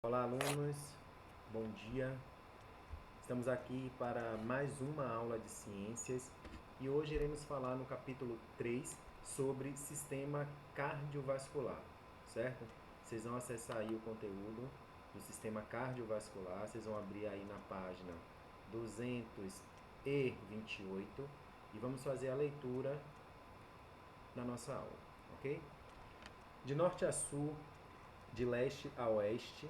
Olá, alunos, bom dia. Estamos aqui para mais uma aula de ciências e hoje iremos falar no capítulo 3 sobre sistema cardiovascular, certo? Vocês vão acessar aí o conteúdo do sistema cardiovascular, vocês vão abrir aí na página 228 e vamos fazer a leitura na nossa aula, ok? De norte a sul, de leste a oeste,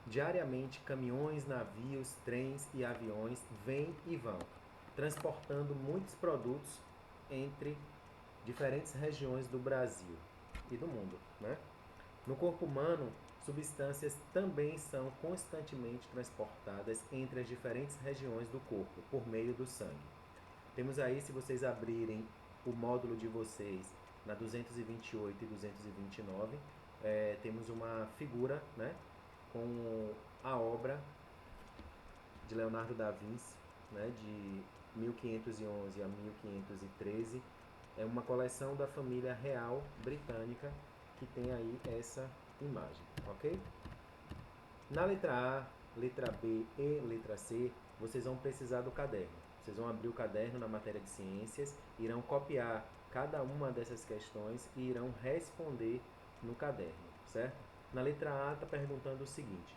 diariamente caminhões, navios, trens e aviões vêm e vão, transportando muitos produtos entre diferentes regiões do Brasil e do mundo, né? No corpo humano, substâncias também são constantemente transportadas entre as diferentes regiões do corpo por meio do sangue. Temos aí, se vocês abrirem o módulo de vocês na 228 e 229, temos uma figura, né, com a obra de Leonardo da Vinci, né, de 1511 a 1513. É uma coleção da família real britânica que tem aí essa imagem, ok? Na letra A, letra B e letra C, vocês vão precisar do caderno. Vocês vão abrir o caderno na matéria de ciências, irão copiar cada uma dessas questões e irão responder no caderno, certo? Na letra A está perguntando o seguinte: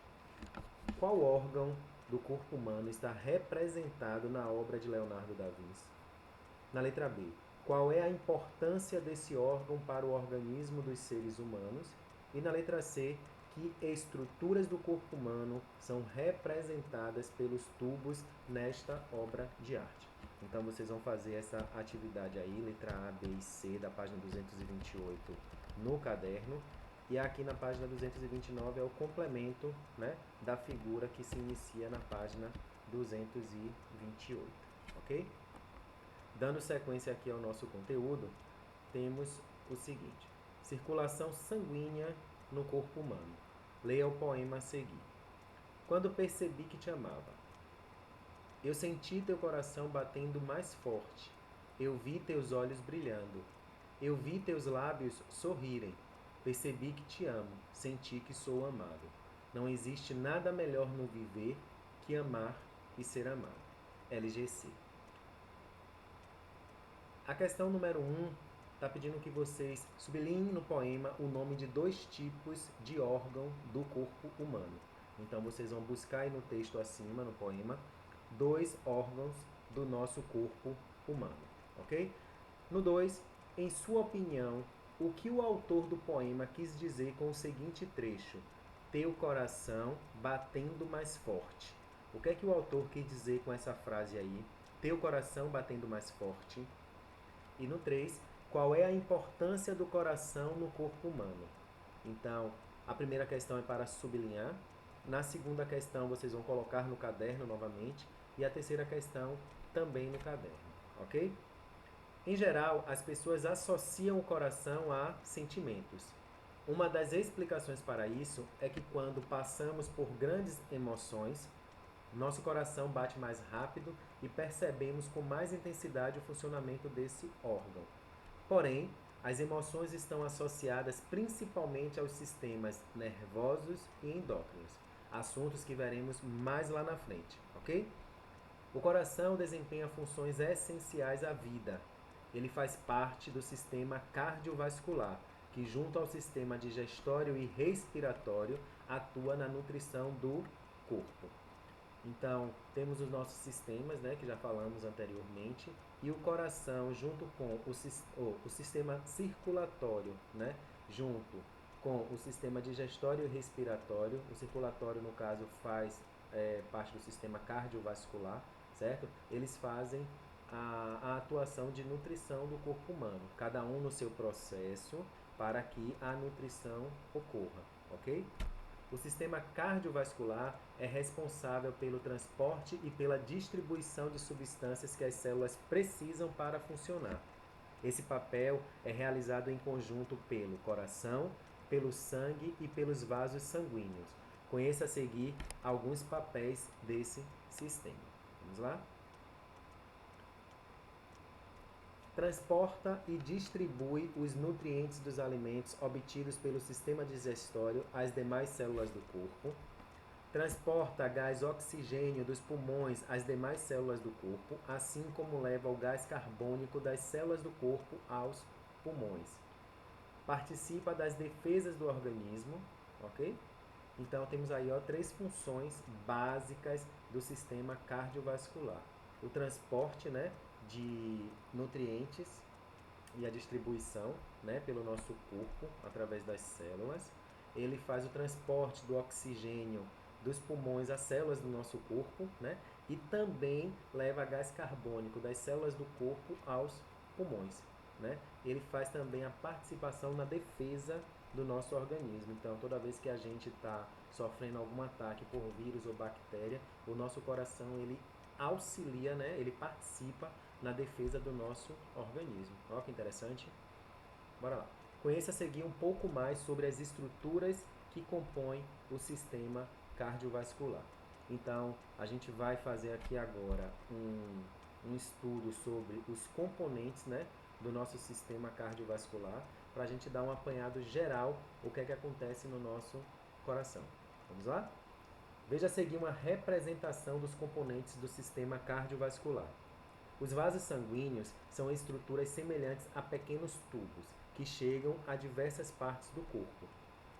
qual órgão do corpo humano está representado na obra de Leonardo da Vinci? Na letra B, qual é a importância desse órgão para o organismo dos seres humanos? E na letra C, que estruturas do corpo humano são representadas pelos tubos nesta obra de arte? Então vocês vão fazer essa atividade aí, letra A, B e C, da página 228 no caderno. E aqui na página 229 é o complemento, né, da figura que se inicia na página 228, ok? Dando sequência aqui ao nosso conteúdo, temos o seguinte: circulação sanguínea no corpo humano. Leia o poema a seguir. Quando percebi que te amava, eu senti teu coração batendo mais forte. Eu vi teus olhos brilhando. Eu vi teus lábios sorrirem. Percebi que te amo. Senti que sou amado. Não existe nada melhor no viver que amar e ser amado. LGC. A questão número 1 está pedindo que vocês sublinhem no poema o nome de dois tipos de órgão do corpo humano. Então vocês vão buscar aí no texto acima, no poema, dois órgãos do nosso corpo humano, ok? No 2, em sua opinião, o que o autor do poema quis dizer com o seguinte trecho: teu coração batendo mais forte. O que é que o autor quis dizer com essa frase aí? Teu coração batendo mais forte. E no 3, qual é a importância do coração no corpo humano? Então, a primeira questão é para sublinhar. Na segunda questão, vocês vão colocar no caderno novamente. E a terceira questão também no caderno, ok? Em geral, as pessoas associam o coração a sentimentos. Uma das explicações para isso é que quando passamos por grandes emoções, nosso coração bate mais rápido e percebemos com mais intensidade o funcionamento desse órgão. Porém, as emoções estão associadas principalmente aos sistemas nervosos e endócrinos, assuntos que veremos mais lá na frente, ok? O coração desempenha funções essenciais à vida. Ele faz parte do sistema cardiovascular, que junto ao sistema digestório e respiratório atua na nutrição do corpo. Então, temos os nossos sistemas, né, que já falamos anteriormente, e o coração junto com o sistema circulatório, né, junto com o sistema digestório e respiratório. O circulatório, no caso, faz parte do sistema cardiovascular, certo? Eles fazem a atuação de nutrição do corpo humano, cada um no seu processo para que a nutrição ocorra, ok? O sistema cardiovascular é responsável pelo transporte e pela distribuição de substâncias que as células precisam para funcionar. Esse papel é realizado em conjunto pelo coração, pelo sangue e pelos vasos sanguíneos. Conheça a seguir alguns papéis desse sistema. Vamos lá? Transporta e distribui os nutrientes dos alimentos obtidos pelo sistema digestório às demais células do corpo. Transporta gás oxigênio dos pulmões às demais células do corpo, assim como leva o gás carbônico das células do corpo aos pulmões. Participa das defesas do organismo, ok? Então temos aí três funções básicas do sistema cardiovascular. O transporte, né, de nutrientes e a distribuição, né, pelo nosso corpo através das células. Ele faz o transporte do oxigênio dos pulmões às células do nosso corpo, né, e também leva gás carbônico das células do corpo aos pulmões, né. Ele faz também a participação na defesa do nosso organismo. Então, toda vez que a gente está sofrendo algum ataque por vírus ou bactéria, o nosso coração ele auxilia, né, ele participa na defesa do nosso organismo. Olha que interessante. Bora lá. Conheça a seguir um pouco mais sobre as estruturas que compõem o sistema cardiovascular. Então, a gente vai fazer aqui agora um estudo sobre os componentes, né, do nosso sistema cardiovascular, para a gente dar um apanhado geral o que é que acontece no nosso coração. Vamos lá? Veja a seguir uma representação dos componentes do sistema cardiovascular. Os vasos sanguíneos são estruturas semelhantes a pequenos tubos que chegam a diversas partes do corpo.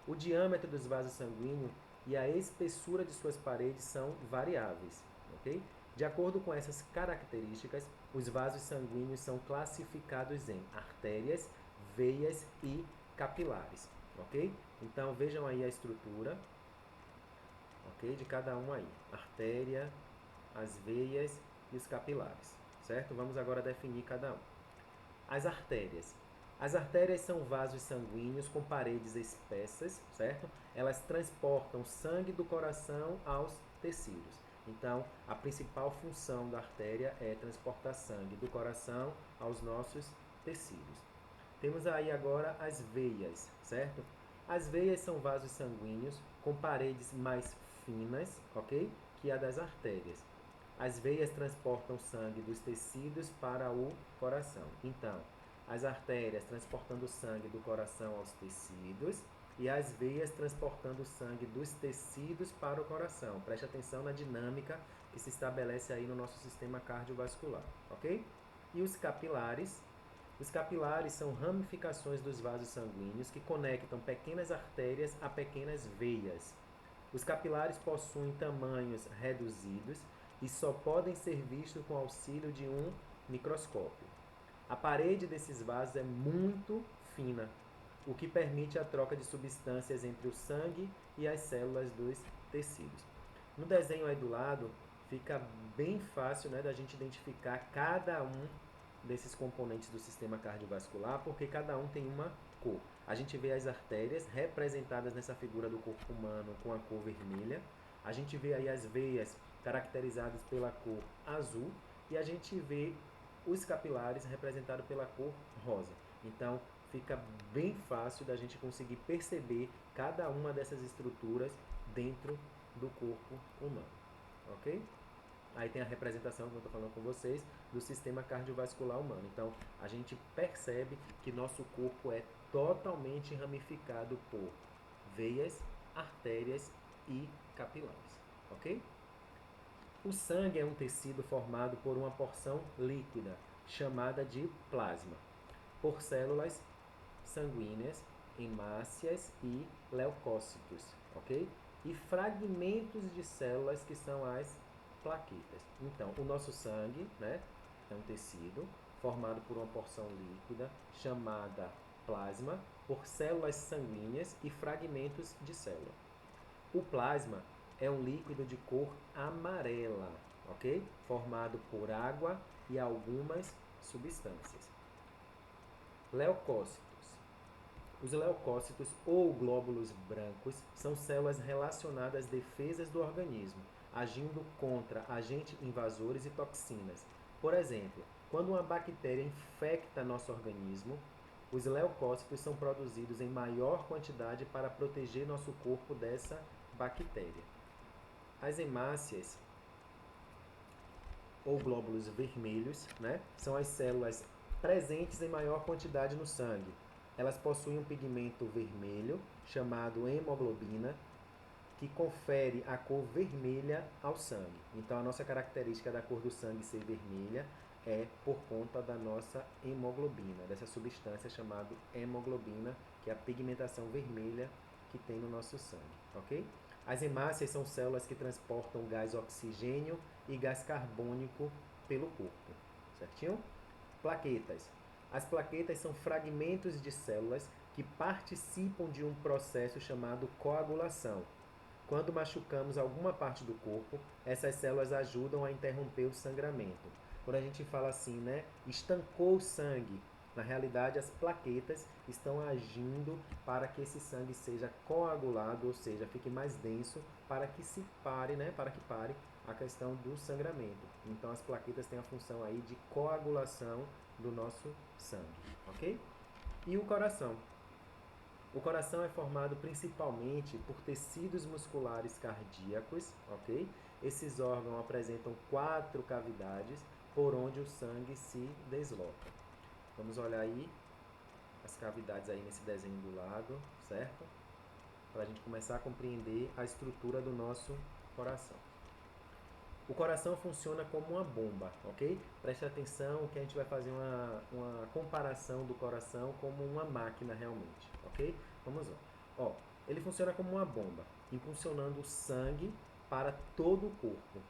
O diâmetro dos vasos sanguíneos e a espessura de suas paredes são variáveis, ok? De acordo com essas características, os vasos sanguíneos são classificados em artérias, veias e capilares, ok? Então vejam aí a estrutura, ok? De cada um aí, artéria, as veias e os capilares, certo? Vamos agora definir cada um. As artérias. As artérias são vasos sanguíneos com paredes espessas, certo? Elas transportam sangue do coração aos tecidos. Então, a principal função da artéria é transportar sangue do coração aos nossos tecidos. Temos aí agora as veias, certo? As veias são vasos sanguíneos com paredes mais finas, ok? Que a das artérias. As veias transportam sangue dos tecidos para o coração. Então, as artérias transportando sangue do coração aos tecidos e as veias transportando sangue dos tecidos para o coração. Preste atenção na dinâmica que se estabelece aí no nosso sistema cardiovascular, ok? E os capilares? Os capilares são ramificações dos vasos sanguíneos que conectam pequenas artérias a pequenas veias. Os capilares possuem tamanhos reduzidos e só podem ser vistos com auxílio de um microscópio. A parede desses vasos é muito fina, o que permite a troca de substâncias entre o sangue e as células dos tecidos. No desenho aí do lado, fica bem fácil, né, da gente identificar cada um desses componentes do sistema cardiovascular, porque cada um tem uma cor. A gente vê as artérias representadas nessa figura do corpo humano com a cor vermelha. A gente vê aí as veias caracterizadas pela cor azul e a gente vê os capilares representados pela cor rosa. Então, fica bem fácil da gente conseguir perceber cada uma dessas estruturas dentro do corpo humano, ok? Aí tem a representação, como eu estou falando com vocês, do sistema cardiovascular humano. Então, a gente percebe que nosso corpo é totalmente ramificado por veias, artérias e capilares, ok? O sangue é um tecido formado por uma porção líquida, chamada de plasma, por células sanguíneas, hemácias e leucócitos, ok? E fragmentos de células que são as plaquetas. Então, o nosso sangue, né, é um tecido formado por uma porção líquida chamada plasma, por células sanguíneas e fragmentos de célula. O plasma é um líquido de cor amarela, ok? Formado por água e algumas substâncias. Leucócitos. Os leucócitos ou glóbulos brancos são células relacionadas às defesas do organismo, agindo contra agentes invasores e toxinas. Por exemplo, quando uma bactéria infecta nosso organismo, os leucócitos são produzidos em maior quantidade para proteger nosso corpo dessa bactéria. As hemácias ou glóbulos vermelhos, né, são as células presentes em maior quantidade no sangue. Elas possuem um pigmento vermelho chamado hemoglobina que confere a cor vermelha ao sangue. Então, a nossa característica da cor do sangue ser vermelha é por conta da nossa hemoglobina, dessa substância chamada hemoglobina, que é a pigmentação vermelha que tem no nosso sangue, ok? As hemácias são células que transportam gás oxigênio e gás carbônico pelo corpo, certinho? Plaquetas. As plaquetas são fragmentos de células que participam de um processo chamado coagulação. Quando machucamos alguma parte do corpo, essas células ajudam a interromper o sangramento. Quando a gente fala assim, né, estancou o sangue, na realidade as plaquetas estão agindo para que esse sangue seja coagulado, ou seja, fique mais denso, para que se pare, né, para que pare a questão do sangramento. Então as plaquetas têm a função aí de coagulação do nosso sangue, ok? E o coração? O coração é formado principalmente por tecidos musculares cardíacos, ok? Esses órgãos apresentam 4 cavidades por onde o sangue se desloca. Vamos olhar aí as cavidades aí nesse desenho do lado, certo? Para a gente começar a compreender a estrutura do nosso coração. O coração funciona como uma bomba, ok? Preste atenção que a gente vai fazer uma comparação do coração como uma máquina realmente, ok? Vamos lá. Ó, ele funciona como uma bomba, impulsionando o sangue para todo o corpo,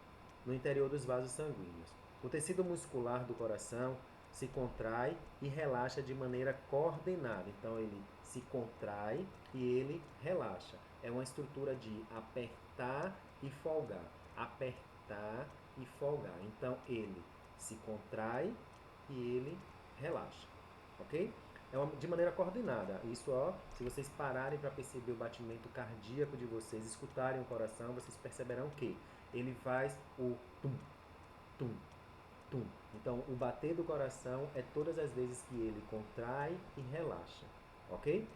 no interior dos vasos sanguíneos. O tecido muscular do coração se contrai e relaxa de maneira coordenada. Então, ele se contrai e ele relaxa. É uma estrutura de apertar e folgar. Apertar e folgar. Então, ele se contrai e ele relaxa. Ok? De maneira coordenada. Isso, ó, se vocês pararem para perceber o batimento cardíaco de vocês, escutarem o coração, vocês perceberão que ele faz o tum, tum, tum. Então, o bater do coração é todas as vezes que ele contrai e relaxa, ok?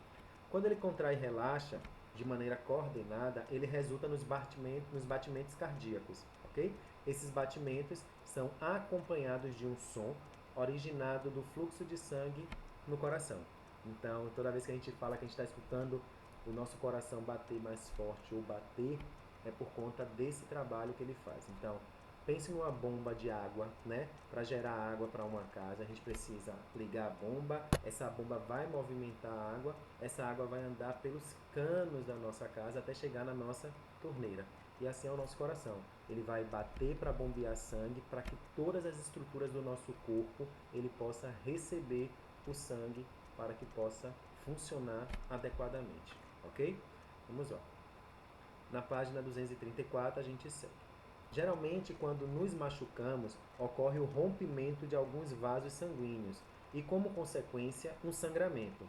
Quando ele contrai e relaxa de maneira coordenada, ele resulta nos batimentos cardíacos, ok? Esses batimentos são acompanhados de um som originado do fluxo de sangue no coração. Então, toda vez que a gente fala que a gente está escutando o nosso coração bater mais forte ou bater, é por conta desse trabalho que ele faz. Então, pense numa bomba de água, né? Para gerar água para uma casa, a gente precisa ligar a bomba, essa bomba vai movimentar a água, essa água vai andar pelos canos da nossa casa até chegar na nossa torneira. E assim é o nosso coração. Ele vai bater para bombear sangue, para que todas as estruturas do nosso corpo ele possa receber o sangue para que possa funcionar adequadamente, ok? Vamos lá. Na página 234 a gente segue. Geralmente, quando nos machucamos, ocorre o rompimento de alguns vasos sanguíneos e, como consequência, um sangramento.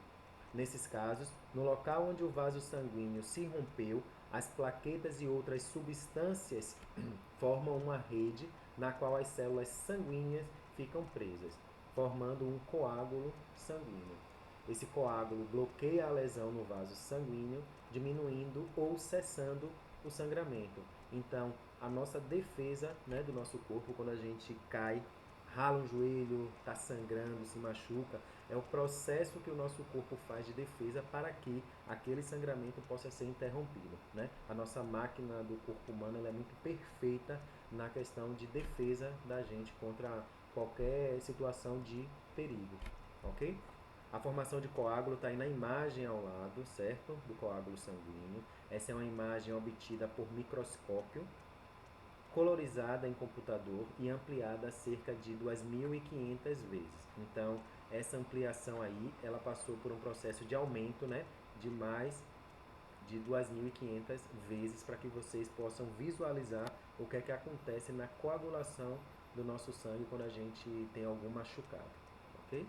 Nesses casos, no local onde o vaso sanguíneo se rompeu, as plaquetas e outras substâncias formam uma rede na qual as células sanguíneas ficam presas, formando um coágulo sanguíneo. Esse coágulo bloqueia a lesão no vaso sanguíneo, diminuindo ou cessando o sangramento. Então, a nossa defesa, né, do nosso corpo, quando a gente cai, rala um joelho, está sangrando, se machuca, é o processo que o nosso corpo faz de defesa para que aquele sangramento possa ser interrompido, né? A nossa máquina do corpo humano ela é muito perfeita na questão de defesa da gente contra qualquer situação de perigo, ok? A formação de coágulo está aí na imagem ao lado, certo? Do coágulo sanguíneo. Essa é uma imagem obtida por microscópio, colorizada em computador e ampliada cerca de 2.500 vezes. Então, essa ampliação aí, ela passou por um processo de aumento, né, de mais de 2.500 vezes para que vocês possam visualizar o que é que acontece na coagulação do nosso sangue quando a gente tem algum machucado, ok?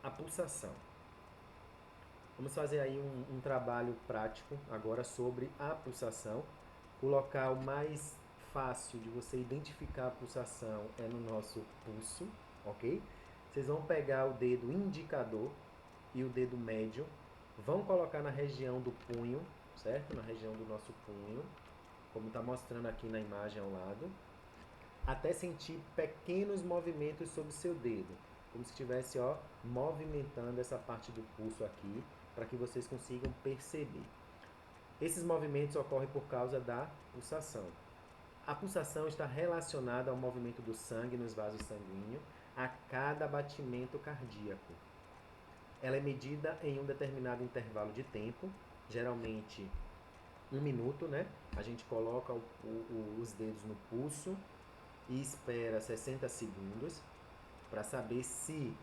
A pulsação. Vamos fazer aí um trabalho prático agora sobre a pulsação. O local mais fácil de você identificar a pulsação é no nosso pulso, ok? Vocês vão pegar o dedo indicador e o dedo médio, vão colocar na região do punho, certo? Na região do nosso punho, como está mostrando aqui na imagem ao lado, até sentir pequenos movimentos sobre seu dedo, como se estivesse, ó, movimentando essa parte do pulso aqui, para que vocês consigam perceber. Esses movimentos ocorrem por causa da pulsação. A pulsação está relacionada ao movimento do sangue nos vasos sanguíneos a cada batimento cardíaco. Ela é medida em um determinado intervalo de tempo, geralmente 1 minuto, né? A gente coloca os dedos no pulso e espera 60 segundos para saber se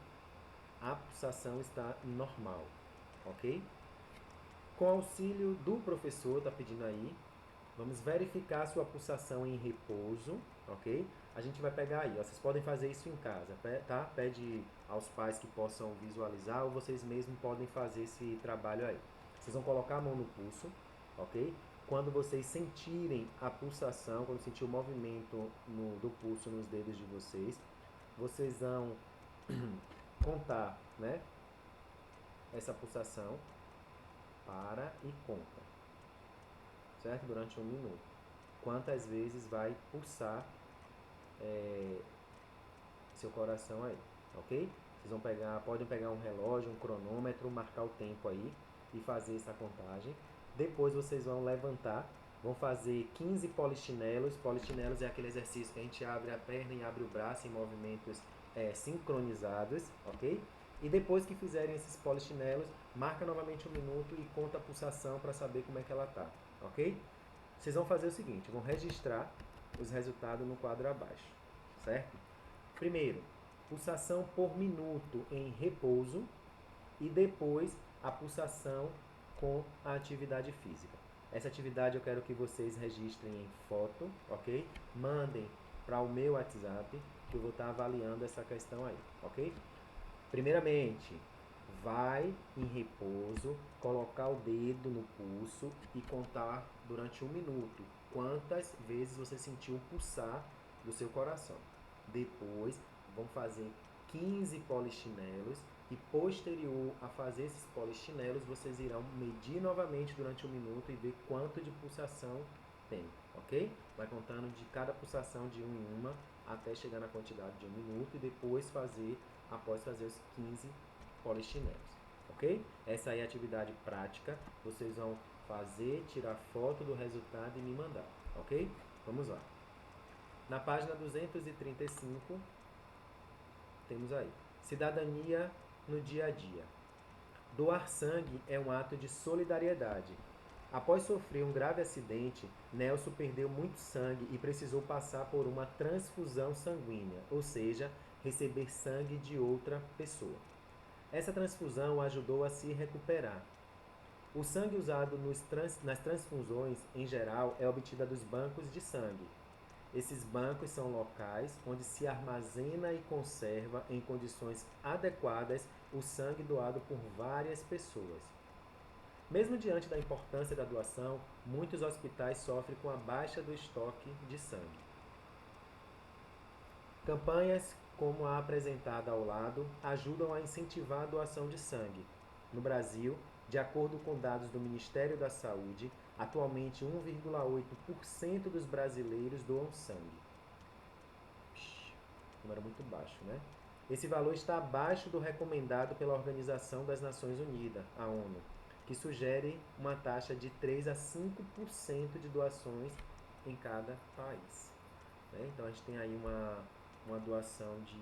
a pulsação está normal, ok? Com auxílio do professor, tá pedindo aí, vamos verificar a sua pulsação em repouso, ok? A gente vai pegar aí, ó, vocês podem fazer isso em casa, tá? Pede aos pais que possam visualizar ou vocês mesmos podem fazer esse trabalho aí. Vocês vão colocar a mão no pulso, ok? Quando vocês sentirem a pulsação, quando sentir o movimento do pulso nos dedos de vocês, vocês vão contar, né? Essa pulsação, para e conta, certo? Durante 1 minuto. Quantas vezes vai pulsar seu coração aí, ok? Vocês vão podem pegar um relógio, um cronômetro, marcar o tempo aí e fazer essa contagem. Depois vocês vão levantar, vão fazer 15 polichinelos. Polichinelos é aquele exercício que a gente abre a perna e abre o braço em movimentos sincronizados, ok? E depois que fizerem esses polichinelos, marca novamente 1 minuto e conta a pulsação para saber como é que ela tá, ok? Vocês vão fazer o seguinte, vão registrar os resultados no quadro abaixo, certo? Primeiro, pulsação por minuto em repouso e depois a pulsação com a atividade física. Essa atividade eu quero que vocês registrem em foto, ok? Mandem para o meu WhatsApp, que eu vou estar avaliando essa questão aí, ok? Primeiramente, vai em repouso, colocar o dedo no pulso e contar durante 1 minuto quantas vezes você sentiu pulsar do seu coração. Depois, vão fazer 15 polichinelos e posterior a fazer esses polichinelos, vocês irão medir novamente durante 1 minuto e ver quanto de pulsação tem, ok? Vai contando de cada pulsação de 1 em 1 até chegar na quantidade de 1 minuto e depois após fazer os 15 polichinelos, ok? Essa aí é a atividade prática, vocês vão fazer, tirar foto do resultado e me mandar, ok? Vamos lá. Na página 235, temos aí, cidadania no dia a dia. Doar sangue é um ato de solidariedade. Após sofrer um grave acidente, Nelson perdeu muito sangue e precisou passar por uma transfusão sanguínea, ou seja, receber sangue de outra pessoa. Essa transfusão o ajudou a se recuperar. O sangue usado nas transfusões, em geral, é obtido dos bancos de sangue. Esses bancos são locais onde se armazena e conserva em condições adequadas o sangue doado por várias pessoas. Mesmo diante da importância da doação, muitos hospitais sofrem com a baixa do estoque de sangue. Campanhas como a apresentada ao lado ajudam a incentivar a doação de sangue. No Brasil, de acordo com dados do Ministério da Saúde, atualmente 1,8% dos brasileiros doam sangue. Número muito baixo, né? Esse valor está abaixo do recomendado pela Organização das Nações Unidas, a ONU, que sugere uma taxa de 3 a 5% de doações em cada país. Né? Então a gente tem aí uma doação de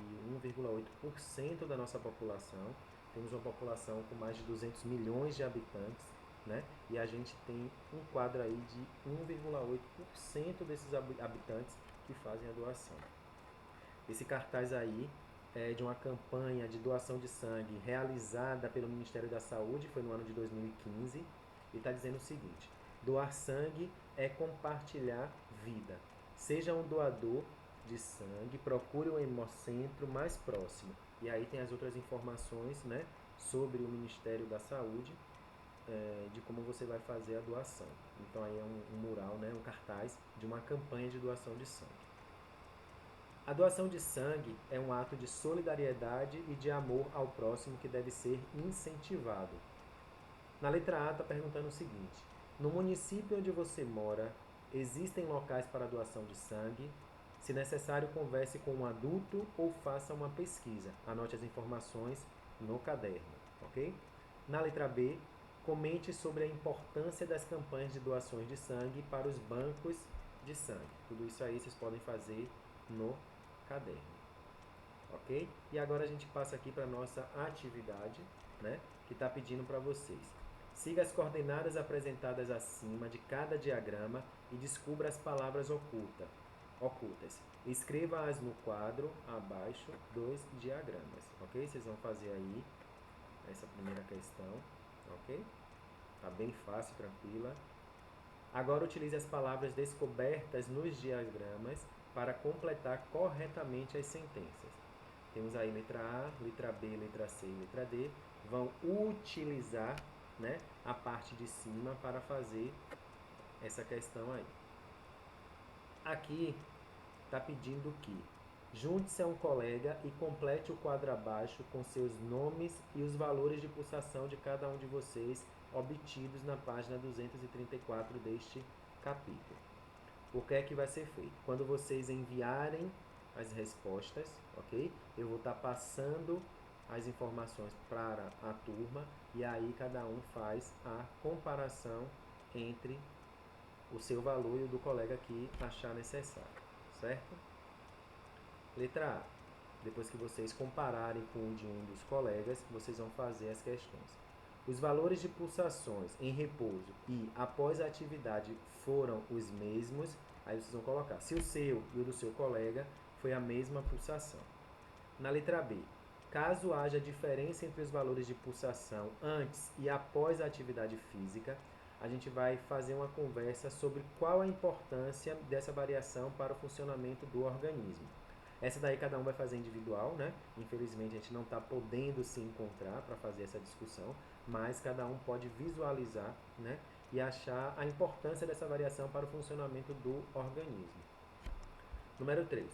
1,8% da nossa população. Temos uma população com mais de 200 milhões de habitantes, né? E a gente tem um quadro aí de 1,8% desses habitantes que fazem a doação. Esse cartaz aí é de uma campanha de doação de sangue realizada pelo Ministério da Saúde, foi no ano de 2015, e está dizendo o seguinte: doar sangue é compartilhar vida. Seja um doador de sangue, procure o hemocentro mais próximo. E aí tem as outras informações, né, sobre o Ministério da Saúde, de como você vai fazer a doação. Então aí é um mural, né, um cartaz de uma campanha de doação de sangue. A doação de sangue é um ato de solidariedade e de amor ao próximo que deve ser incentivado. Na letra A está perguntando o seguinte: no município onde você mora, existem locais para doação de sangue? Se necessário, converse com um adulto ou faça uma pesquisa. Anote as informações no caderno, ok? Na letra B, Comente sobre a importância das campanhas de doações de sangue para os bancos de sangue. Tudo isso aí vocês podem fazer no caderno. Ok? E agora a gente passa aqui para a nossa atividade, né? Que está pedindo para vocês. Siga as coordenadas apresentadas acima de cada diagrama e descubra as palavras ocultas. Escreva-as no quadro abaixo dos diagramas, ok? Vocês vão fazer aí essa primeira questão, ok? Tá bem fácil, tranquila. Agora utilize as palavras descobertas nos diagramas para completar corretamente as sentenças. Temos aí letra A, letra B, letra C e letra D. Vão utilizar, né, a parte de cima para fazer essa questão aí. Aqui está pedindo que junte-se a um colega e complete o quadro abaixo com seus nomes e os valores de pulsação de cada um de vocês obtidos na página 234 deste capítulo. O que é que vai ser feito? Quando vocês enviarem as respostas, ok? Eu vou estar passando as informações para a turma e aí cada um faz a comparação entre o seu valor e o do colega que achar necessário, certo? Letra A. Depois que vocês compararem com o de um dos colegas, vocês vão fazer as questões. Os valores de pulsações em repouso e após a atividade foram os mesmos, aí vocês vão colocar se o seu e o do seu colega foi a mesma pulsação. Na letra B, caso haja diferença entre os valores de pulsação antes e após a atividade física, a gente vai fazer uma conversa sobre qual a importância dessa variação para o funcionamento do organismo. Essa daí cada um vai fazer individual, né? Infelizmente a gente não está podendo se encontrar para fazer essa discussão, mas cada um pode visualizar, né? E achar a importância dessa variação para o funcionamento do organismo. Número 3.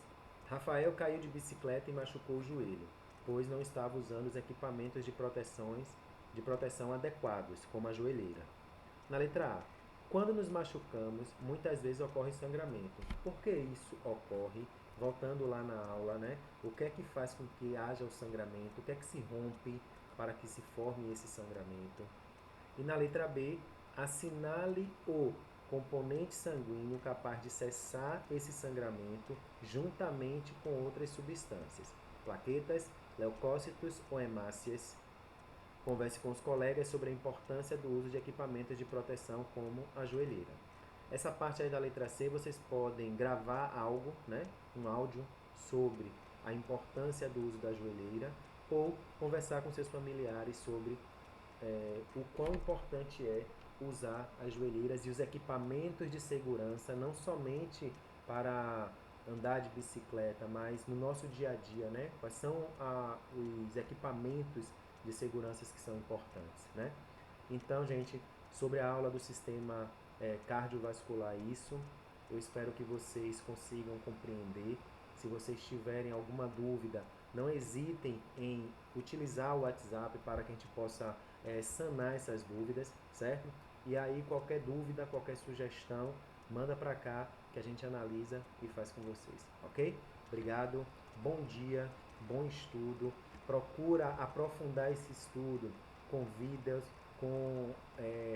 Rafael caiu de bicicleta e machucou o joelho, pois não estava usando os equipamentos de proteção adequados, como a joelheira. Na letra A. Quando nos machucamos, muitas vezes ocorre sangramento. Por que isso ocorre? Voltando lá na aula, né? O que é que faz com que haja o sangramento? O que é que se rompe para que se forme esse sangramento? E na letra B, assinale o componente sanguíneo capaz de cessar esse sangramento juntamente com outras substâncias, plaquetas, leucócitos ou hemácias. Converse com os colegas sobre a importância do uso de equipamentos de proteção como a joelheira. Essa parte aí da letra C, vocês podem gravar algo, né? Um áudio sobre a importância do uso da joelheira ou conversar com seus familiares sobre o quão importante é usar as joelheiras e os equipamentos de segurança, não somente para andar de bicicleta, mas no nosso dia a dia, né? Quais são os equipamentos de segurança que são importantes, né? Então, gente, sobre a aula do sistema cardiovascular, isso, eu espero que vocês consigam compreender. Se vocês tiverem alguma dúvida, não hesitem em utilizar o WhatsApp para que a gente possa sanar essas dúvidas, certo? E aí, qualquer dúvida, qualquer sugestão, manda para cá que a gente analisa e faz com vocês, ok? Obrigado, bom dia, bom estudo. Procura aprofundar esse estudo com vídeos, com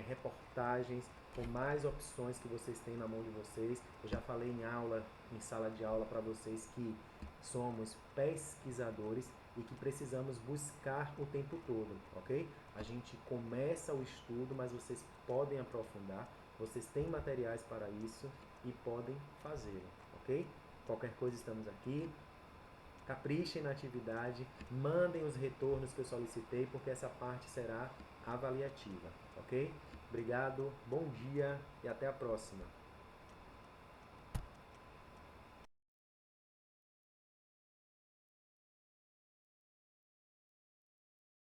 reportagens, com mais opções que vocês têm na mão de vocês. Eu já falei em aula, em sala de aula para vocês que somos pesquisadores e que precisamos buscar o tempo todo, ok? A gente começa o estudo, mas vocês podem aprofundar, vocês têm materiais para isso e podem fazê-lo, ok? Qualquer coisa estamos aqui. Caprichem na atividade, mandem os retornos que eu solicitei, porque essa parte será avaliativa, ok? Obrigado, bom dia e até a próxima.